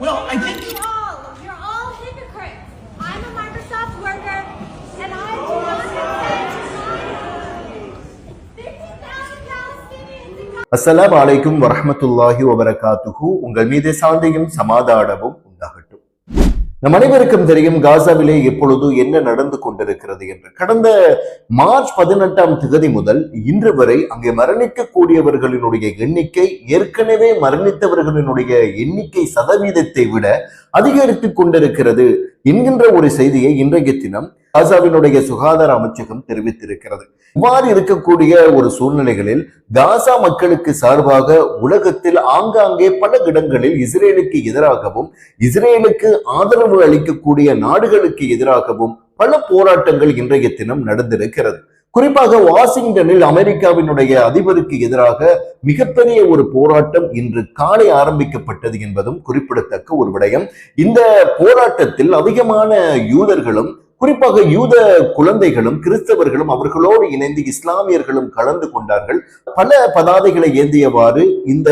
Well, I think You're all hypocrites. I'm a Microsoft worker, and I do not consent to 50,000 Palestinians. அஸ்ஸலாமு அலைக்கும் வரஹ்மத்துல்லாஹி வபரகாத்துஹு. உங்கள் மீது சாந்தியும் சமாதானமும் உண்டாகட்டும். நம் அனைவருக்கும் தெரியும் காசாவிலே இப்பொழுது என்ன நடந்து கொண்டிருக்கிறது என்று. கடந்த மார்ச் 18 முதல் இன்று வரை அங்கே மரணிக்கக்கூடியவர்களினுடைய எண்ணிக்கை ஏற்கனவே மரணித்தவர்களினுடைய எண்ணிக்கை சதவீதத்தை விட அதிகரித்துக் கொண்டிருக்கிறது என்கின்ற ஒரு செய்தியை இன்றைய தினம் காசாவினுடைய சுகாதார அமைச்சகம் தெரிவித்திருக்கிறது. இவ்வாறு இருக்கக்கூடிய ஒரு சூழ்நிலைகளில் காசா மக்களுக்கு சார்பாக உலகத்தில் ஆங்காங்கே பல இடங்களில் இஸ்ரேலுக்கு எதிராகவும் இஸ்ரேலுக்கு ஆதரவு அளிக்கக்கூடிய நாடுகளுக்கு எதிராகவும் பல போராட்டங்கள் இன்றைய தினம் நடந்திருக்கிறது. குறிப்பாக வாஷிங்டனில் அமெரிக்காவினுடைய அதிபருக்கு எதிராக மிகப்பெரிய ஒரு போராட்டம் இன்று காலை ஆரம்பிக்கப்பட்டது என்பதும் குறிப்பிடத்தக்க ஒரு விடயம். இந்த போராட்டத்தில் அதிகமான யூதர்களும் குறிப்பாக யூத குழந்தைகளும் கிறிஸ்தவர்களும் அவர்களோடு இணைந்து இஸ்லாமியர்களும் கலந்து கொண்டார்கள். பல பதாதைகளை ஏந்தியவாறு இந்த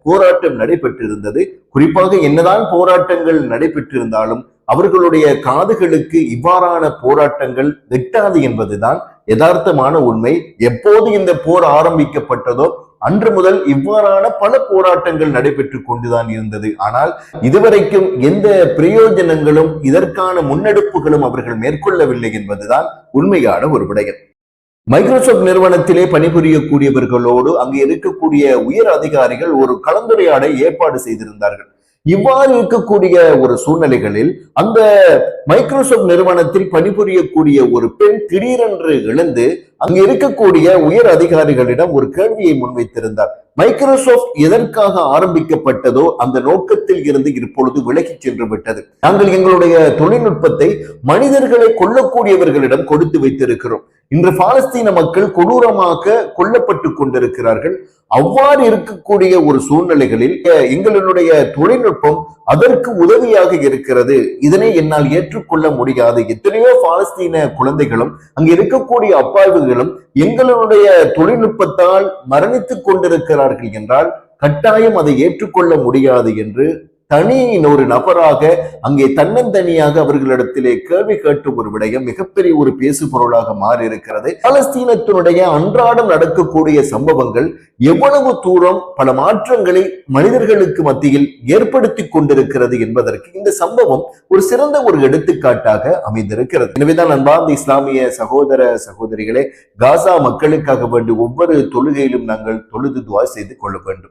போராட்டம் நடைபெற்றிருந்தது. குறிப்பாக என்னதான் போராட்டங்கள் நடைபெற்றிருந்தாலும் அவர்களுடைய காதுகளுக்கு இவ்வாறான போராட்டங்கள் எட்டாது என்பதுதான் யதார்த்தமான உண்மை. எப்போது இந்த போர் ஆரம்பிக்கப்பட்டதோ அன்று முதல் இவ்வாறான பல போராட்டங்கள் நடைபெற்றுக் கொண்டுதான் இருந்தது. ஆனால் இதுவரைக்கும் எந்த பிரயோஜனங்களும் இதற்கான முன்னெடுப்புகளும் அவர்கள் மேற்கொள்ளவில்லை என்பதுதான் உண்மையான ஒரு விடயம். மைக்ரோசாப்ட் நிறுவனத்திலே பணிபுரியக்கூடியவர்களோடு அங்கே இருக்கக்கூடிய உயர் அதிகாரிகள் ஒரு கலந்துரையாடலை ஏற்பாடு செய்திருந்தார்கள். இவ்வாறு இருக்கக்கூடிய ஒரு சூழ்நிலைகளில் அந்த மைக்ரோசாப்ட் நிறுவனத்தில் பணிபுரியக்கூடிய ஒரு பெண் திடீரென்று எழுந்து அங்கு இருக்கக்கூடிய உயர் அதிகாரிகளிடம் ஒரு கேள்வியை முன்வைத்திருந்தார். மைக்ரோசாப்ட் எதற்காக ஆரம்பிக்கப்பட்டதோ அந்த நோக்கத்தில் இருந்து இப்பொழுது விலகி சென்று விட்டது. நாங்கள் எங்களுடைய தொழில்நுட்பத்தை மனிதர்களை கொல்லக்கூடியவர்களிடம் கொடுத்து வைத்திருக்கிறோம். இன்று பாலஸ்தீன மக்கள் கொடூரமாக கொல்லப்பட்டு கொண்டிருக்கிறார்கள். அவ்வாறு இருக்கக்கூடிய ஒரு சூழ்நிலைகளில் எங்களுடைய தொழில்நுட்பம் அதற்கு உதவியாக இருக்கிறது. இதனை என்னால் ஏற்றுக்கொள்ள முடியாது. எத்தனையோ பாலஸ்தீன குழந்தைகளும் அங்கு இருக்கக்கூடிய அப்பாவிகளும் எங்களுடைய தொழில்நுட்பத்தால் மரணித்துக் கொண்டிருக்கிறார்கள் என்றால் கட்டாயம் அதை ஏற்றுக்கொள்ள முடியாது என்று தனி ஒரு நபராக அங்கே தன்னந்தனியாக அவர்களிடத்திலே கேள்வி கேட்டும் ஒரு விடயம் மிகப்பெரிய ஒரு பேசு பொருளாக மாறி இருக்கிறது. பாலஸ்தீனத்தினுடைய அன்றாடம் நடக்கக்கூடிய சம்பவங்கள் எவ்வளவு தூரம் பல மாற்றங்களை மனிதர்களுக்கு மத்தியில் ஏற்படுத்தி கொண்டிருக்கிறது என்பதற்கு இந்த சம்பவம் ஒரு சிறந்த ஒரு எடுத்துக்காட்டாக அமைந்திருக்கிறது. எனவேதான் அன்பார்ந்த இஸ்லாமிய சகோதர சகோதரிகளே, காசா மக்களுக்காக வேண்டி ஒவ்வொரு தொழுகையிலும் நாங்கள் தொழுது துஆ செய்து கொள்ள வேண்டும்.